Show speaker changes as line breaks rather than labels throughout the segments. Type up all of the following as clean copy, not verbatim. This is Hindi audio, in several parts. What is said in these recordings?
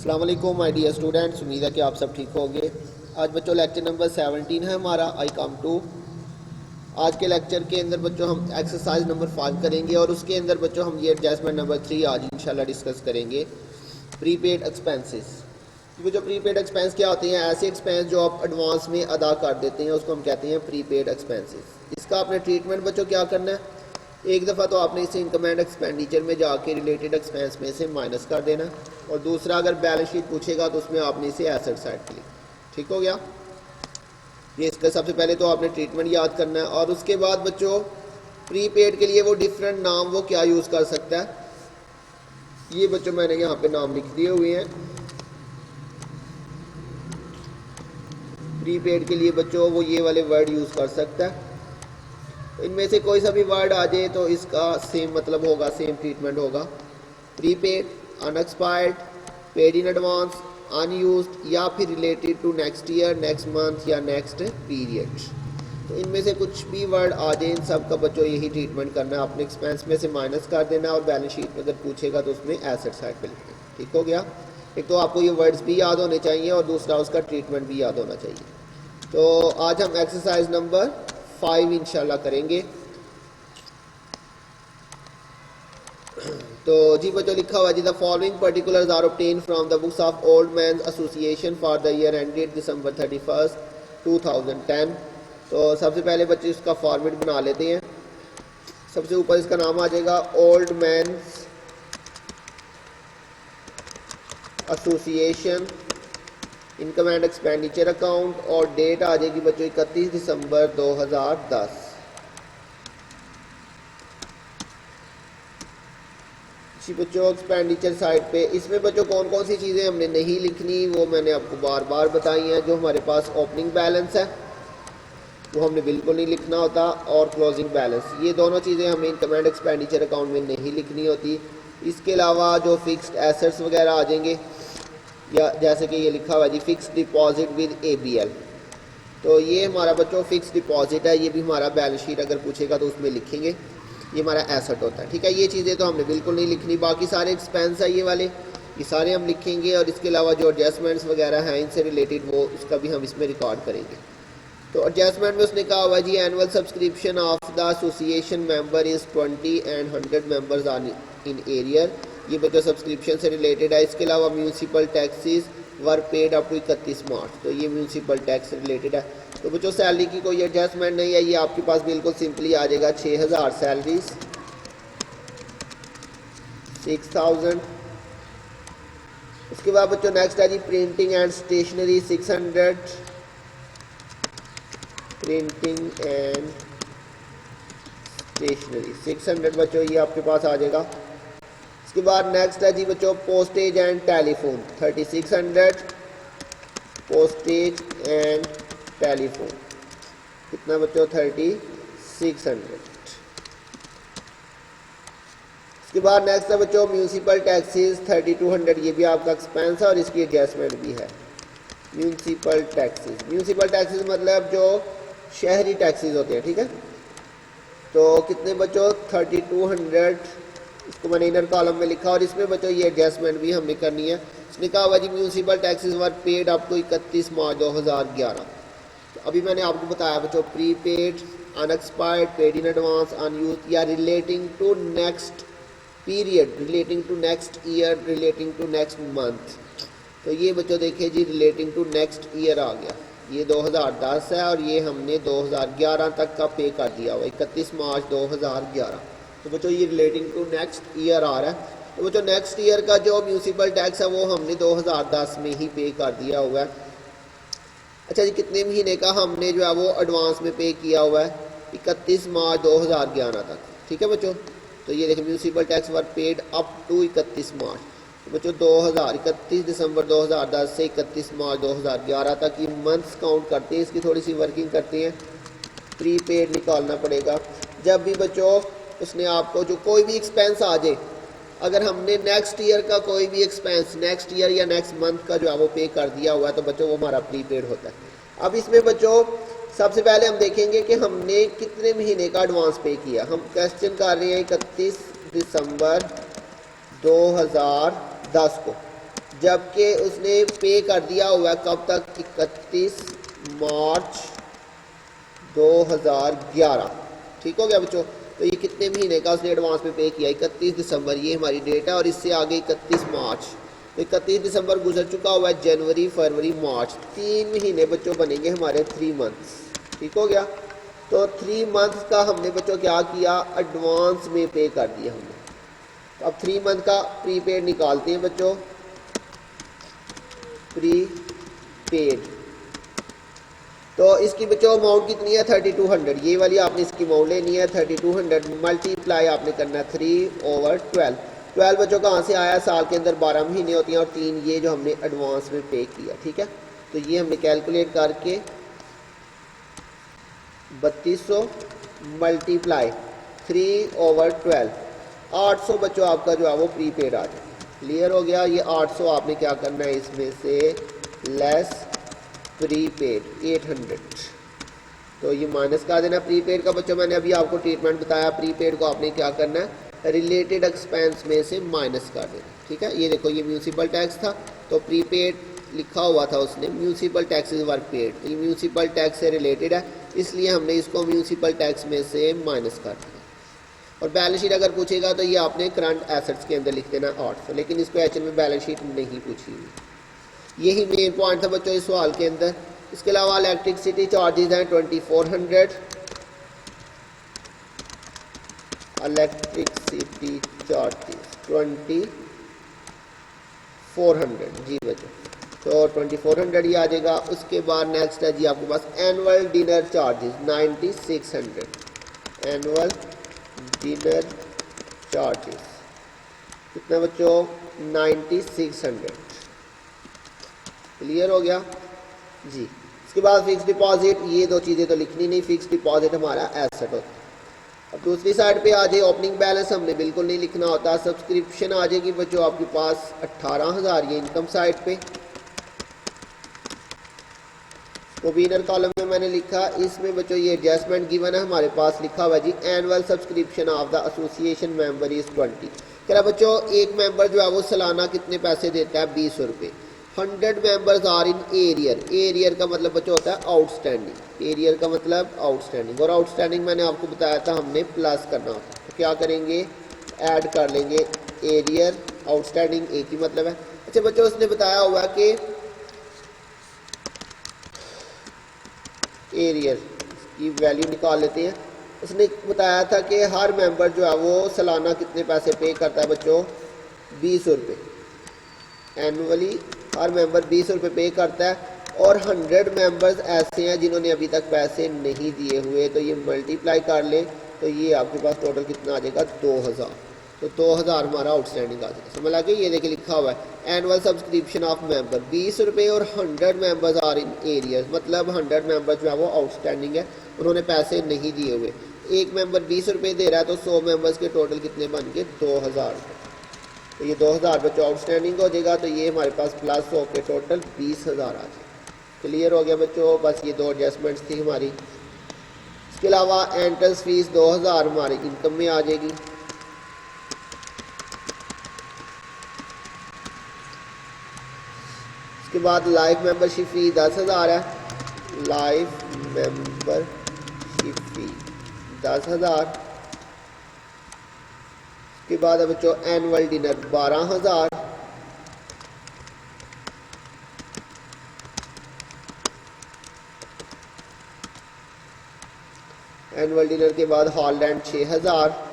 अस्सलाम वालेकुम माय डियर स्टूडेंट्स, उम्मीद है कि आप सब ठीक होंगे। आज बच्चों लेक्चर नंबर 17 है हमारा आई कम टू। आज के लेक्चर के अंदर बच्चों हम एक्सरसाइज नंबर 5 करेंगे और उसके अंदर बच्चों हम ये एडजस्टमेंट नंबर 3 आज इंशाल्लाह डिस्कस करेंगे, प्रीपेड एक्सपेंसेस। जो प्रीपेड एक्सपेंस क्या होते हैं? ऐसे एक्सपेंस जो आप एडवांस में अदा कर देते हैं उसको हम कहते हैं प्रीपेड एक्सपेंसेस। इसका आपने ट्रीटमेंट बच्चों क्या करना है? एक दफ़ा तो आपने इसे इनकम एंड एक्सपेंडिचर में जाके रिलेटेड एक्सपेंस में से माइनस कर देना, और दूसरा अगर बैलेंस शीट पूछेगा तो उसमें आपने इसे एसेट साइड पे लिखना। ठीक हो गया? ये इसका सबसे पहले तो आपने ट्रीटमेंट याद करना है। और उसके बाद बच्चों प्रीपेड के लिए वो डिफरेंट नाम वो क्या यूज़ कर सकता है, ये बच्चों मैंने यहाँ पे नाम लिख दिए हुए हैं। प्रीपेड के लिए बच्चों वो ये वाले वर्ड यूज़ कर सकता है। इनमें से कोई सा भी वर्ड आ जाए तो इसका सेम मतलब होगा, सेम ट्रीटमेंट होगा। Prepaid, unexpired, paid in advance, unused या फिर related to next year, next month या नेक्स्ट पीरियड। तो इनमें से कुछ भी वर्ड आ जाए इन सब का बच्चों यही ट्रीटमेंट करना है। अपने एक्सपेंस में से माइनस कर देना और बैलेंस शीट में अगर पूछेगा तो उसमें एसेट साइड पे लिखना। ठीक हो गया? एक तो आपको ये वर्ड्स भी याद होने चाहिए और दूसरा उसका ट्रीटमेंट भी याद होना चाहिए। तो आज हम एक्सरसाइज नंबर 5 इंशाल्लाह करेंगे। तो जी बच्चों लिखा हुआ जी, the following particulars are obtain from the books of old man association for the year ended December 31, 2010। तो सबसे पहले बच्चे इसका फॉर्मेट बना लेते हैं। सबसे ऊपर इसका नाम आ जाएगा old man association income and expenditure account, और डेट आ जाएगी बच्चों 31 दिसंबर 2010। बच्चों एक्सपेंडिचर साइड पे इसमें बच्चों कौन कौन सी चीज़ें हमने नहीं लिखनी वो मैंने आपको बार बार बताई हैं। जो हमारे पास ओपनिंग बैलेंस है वो हमने बिल्कुल नहीं लिखना होता, और क्लोजिंग बैलेंस, ये दोनों चीज़ें हमें इनकम एंड एक्सपेंडिचर अकाउंट में नहीं लिखनी होती। इसके अलावा जो फिक्स्ड एसेट्स वगैरह आ जाएंगे, या जैसे कि ये लिखा हुआ जी फिक्स डिपॉजिट विद ABL, तो ये हमारा बच्चों फिक्स डिपॉजिट है। ये भी हमारा बैलेंस शीट अगर पूछेगा तो उसमें लिखेंगे, ये हमारा एसेट होता है। ठीक है, ये चीज़ें तो हमने बिल्कुल नहीं लिखनी। बाकी सारे एक्सपेंस है ये वाले, ये सारे हम लिखेंगे, और इसके अलावा जो एडजस्टमेंट्स वगैरह हैं इनसे रिलेटेड वो उसका भी हम इसमें रिकॉर्ड करेंगे। तो एडजस्टमेंट में उसने कहा हुआ जी annual subscription of the association member is 20 and 100 members are in arrear, ये बच्चों सब्सक्रिप्शन से रिलेटेड है। इसके अलावा municipal taxes were paid up to 31 March, तो ये म्यूनसिपल टैक्स से रिलेटेड है। तो बच्चों सैलरी की कोई एडजस्टमेंट नहीं है, ये आपके पास बिल्कुल सिंपली आ जाएगा 6000 सैलरीज, 6000। उसके बाद बच्चों नेक्स्ट है जी printing and stationery 600, printing and stationery 600 बच्चों ये आपके पास आ जाएगा। इसके बाद नेक्स्ट है जी बच्चों postage and telephone 3600, postage and telephone कितना बच्चों 3600। इसके बाद नेक्स्ट है बच्चों म्यूनसिपल टैक्सेस 3200, ये भी आपका एक्सपेंस है और इसकी एडजस्टमेंट भी है। म्यूनसिपल टैक्सेस मतलब जो शहरी टैक्सेस होते हैं। ठीक है, तो कितने बच्चों 3200, इसको मैंने इनर कॉलम में लिखा, और इसमें बच्चों ये एडजस्टमेंट भी हमने करनी है। इसने कहा हुआ जी municipal taxes were paid up to 31 March 2011। तो अभी मैंने आपको बताया बच्चों prepaid, unexpired, paid in advance, unused या relating to next period, relating to next year, relating to next month. तो ये बच्चों देखिए जी रिलेटिंग टू नेक्स्ट ईयर आ गया, ये 2010 है और ये हमने 2011 तक का पे कर दिया हुआ 31 मार्च 2011। तो बच्चों ये रिलेटिंग टू नेक्स्ट ईयर आ रहा है। तो बच्चों नेक्स्ट ईयर का जो म्यूनसिपल टैक्स है वो हमने 2010 में ही पे कर दिया हुआ है। अच्छा जी, कितने महीने का हमने जो है वो एडवांस में पे किया हुआ है? 31 मार्च 2011 तक। ठीक है बच्चों, तो ये देखिए municipal tax were paid up to 31 March. तो बच्चों 31 दिसंबर 2010 से 31 मार्च 2011 तक ये मंथ्स काउंट करते हैं, इसकी थोड़ी सी वर्किंग करते हैं। प्रीपेड निकालना पड़ेगा जब भी बच्चों उसने आपको जो कोई भी एक्सपेंस आ जाए, अगर हमने नेक्स्ट ईयर का कोई भी एक्सपेंस नेक्स्ट ईयर या नेक्स्ट मंथ का जो है वो पे कर दिया हुआ है तो बच्चों वो हमारा प्रीपेड होता है। अब इसमें बच्चों सबसे पहले हम देखेंगे कि हमने कितने महीने का एडवांस पे किया। हम क्वेश्चन कर रहे हैं 31 दिसंबर 2010 को, जबकि उसने पे कर दिया हुआ है कब तक, 31 मार्च 2011। ठीक हो गया बच्चों। तो ये कितने महीने का उसने एडवांस में पे किया, 31 दिसंबर, ये हमारी डेट है। और इससे आगे 31 मार्च, तो 31 दिसंबर गुजर चुका हुआ है, जनवरी फरवरी मार्च, 3 महीने बच्चों बनेंगे हमारे 3 मंथ्स। ठीक हो गया। तो 3 मंथ्स का हमने बच्चों क्या किया, एडवांस में पे कर दिया हमने। तो अब 3 मंथ का प्रीपेड निकालते हैं बच्चों, प्रीपेड। तो इसकी बच्चों अमाउंट कितनी है, 3200। ये वाली आपने इसकी अमाउंट लेनी है 3200, मल्टीप्लाई आपने करना है 3/12। 12 बच्चों कहाँ से आया, साल के अंदर 12 महीने होती हैं और 3 ये जो हमने एडवांस में पे किया। ठीक है, तो ये हमने कैलकुलेट करके 3200 मल्टीप्लाई 3/12, 800 बच्चों आपका जो है वो प्रीपेड आ जाए। क्लियर हो गया। ये 800 आपने क्या करना है, इसमें से लेस प्रीपेड 800, तो ये माइनस कर देना प्रीपेड का। बच्चों मैंने अभी आपको ट्रीटमेंट बताया, प्रीपेड को आपने क्या करना है, रिलेटेड एक्सपेंस में से माइनस कर देना। ठीक है, ये देखो ये म्यूनसिपल टैक्स था, तो प्रीपेड लिखा हुआ था उसने, म्यूनसिपल टैक्सेस वर पेड, ये म्यूनसिपल टैक्स से रिलेटेड है, इसलिए हमने इसको म्यूनसिपल टैक्स में से माइनस कर दिया। और बैलेंस शीट अगर पूछेगा तो ये आपने करंट एसेट्स के अंदर लिख देना 800, लेकिन इसको एक्चुअल में बैलेंस शीट नहीं पूछी हुई। यही मेन पॉइंट था बच्चों इस सवाल के अंदर। इसके अलावा इलेक्ट्रिसिटी चार्जेस हैं 2400, इलेक्ट्रिसिटी चार्जेस 2400 जी बच्चों, तो 2400 ही आ जाएगा। उसके बाद नेक्स्ट है जी आपके पास annual dinner charges 9600, annual dinner charges कितना बच्चों, 9600। क्लियर हो गया जी। इसके बाद फिक्स डिपॉजिट, ये दो चीज़ें तो लिखनी नहीं, फिक्स डिपॉजिट हमारा एसेट होता है। अब दूसरी साइड पे आ जाए, ओपनिंग बैलेंस हमने बिल्कुल नहीं लिखना होता। सब्सक्रिप्शन आ जाएगी बच्चों आपके पास 18000, ये इनकम साइड पे। तो विनर कॉलम में मैंने लिखा, इसमें बच्चों ये एडजस्टमेंट गिवन है हमारे पास, लिखा हुआ जी annual subscription of the association member is 20। कह रहा बच्चों एक मेंबर जो है वो सालाना कितने पैसे देता है, 20 रुपये। 100 members are in arrear, arrear का मतलब बच्चों होता है आउटस्टैंडिंग, एरियर का मतलब आउटस्टैंडिंग, और आउटस्टैंडिंग मैंने आपको बताया था हमने प्लस करना होता है। तो क्या करेंगे, ऐड कर लेंगे एरियर, आउटस्टैंडिंग एक ही मतलब है। अच्छा बच्चों उसने बताया हुआ कि एरियर की वैल्यू निकाल लेते हैं। उसने बताया था कि हर मेंबर जो है वो सालाना कितने पैसे पे करता है बच्चों, 20 रुपये। एनुअली हर मेंबर 20 रुपये पे करता है, और 100 मेंबर्स ऐसे हैं जिन्होंने अभी तक पैसे नहीं दिए हुए, तो ये मल्टीप्लाई कर ले तो ये आपके पास टोटल कितना आ जाएगा, 2000। तो 2000 हमारा आउटस्टैंडिंग आ जाएगा। समझ लगे, ये देखिए लिखा हुआ है एनुअल सब्सक्रिप्शन ऑफ मेंबर 20 रुपये, और 100 मेंबर्स आर इन एरियर्स, मतलब 100 मेंबर जो है वो आउटस्टैंडिंग है, उन्होंने पैसे नहीं दिए हुए। एक मेंबर 20 रुपये दे रहा है, तो 100 मेंबर्स के टोटल कितने बन गए, 2000 रुपये। तो ये 2000 बच्चों आउटस्टैंडिंग हो जाएगा, तो ये हमारे पास प्लस हो के टोटल 20,000 आ जाएगा। क्लियर हो गया बच्चों, बस ये दो एडजस्टमेंट्स थी हमारी। इसके अलावा एंट्रेंस फीस 2000 हमारी इनकम में आ जाएगी। इसके बाद लाइफ मेंबरशिप फी 10,000 है, लाइफ मेंबरशिप फी 10,000। के बाद बच्चों एनुअल डिनर 12,000, एनुअल डिनर के बाद हॉल रेंट 6,000,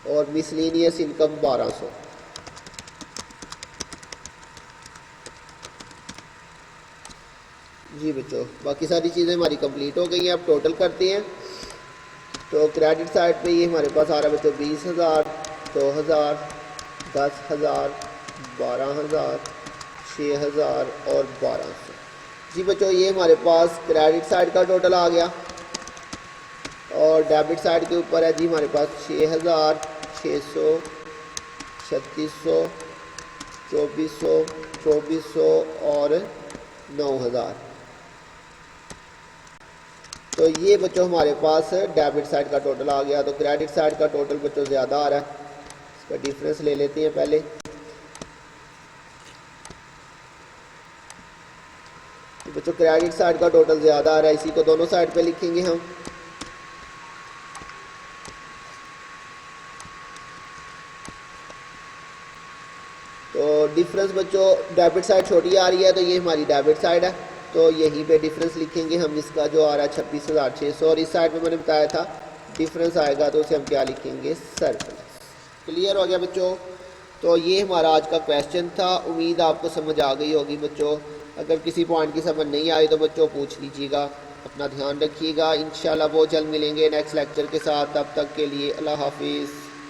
और मिसलेनियस इनकम 1200। जी बच्चों बाकी सारी चीज़ें हमारी कंप्लीट हो गई हैं। अब टोटल करते हैं। तो क्रेडिट साइड पे ये हमारे पास आ रहा है बच्चों 20,000, 2,000, 10,000, 12,000, 6,000 और 1,200। जी बच्चों ये हमारे पास क्रेडिट साइड का टोटल आ गया। और डेबिट साइड के ऊपर है जी हमारे पास 6,000, 600, 3,600, 2,400, 2,400 और 9,000। तो ये बच्चों हमारे पास डेबिट साइड का टोटल आ गया। तो क्रेडिट साइड का टोटल बच्चों ज़्यादा आ रहा है, इसका डिफरेंस ले लेते हैं पहले। तो बच्चों क्रेडिट साइड का टोटल ज़्यादा आ रहा है, इसी को दोनों साइड पे लिखेंगे हम। तो डिफरेंस बच्चों डेबिट साइड छोटी आ रही है, तो ये हमारी डेबिट साइड है, तो यहीं पे डिफरेंस लिखेंगे हम, इसका जो आ रहा है 26,600। और इस साइड पे मैंने बताया था डिफरेंस आएगा, तो उसे हम क्या लिखेंगे, सरप्लस। क्लियर हो गया बच्चों। तो ये हमारा आज का क्वेश्चन था, उम्मीद आपको समझ आ गई होगी बच्चों। अगर किसी पॉइंट की समझ नहीं आई तो बच्चों पूछ लीजिएगा। अपना ध्यान रखिएगा, इंशाल्लाह बहुत जल्द मिलेंगे नेक्स्ट लेक्चर के साथ। तब तक के लिए अल्लाह हाफिज़।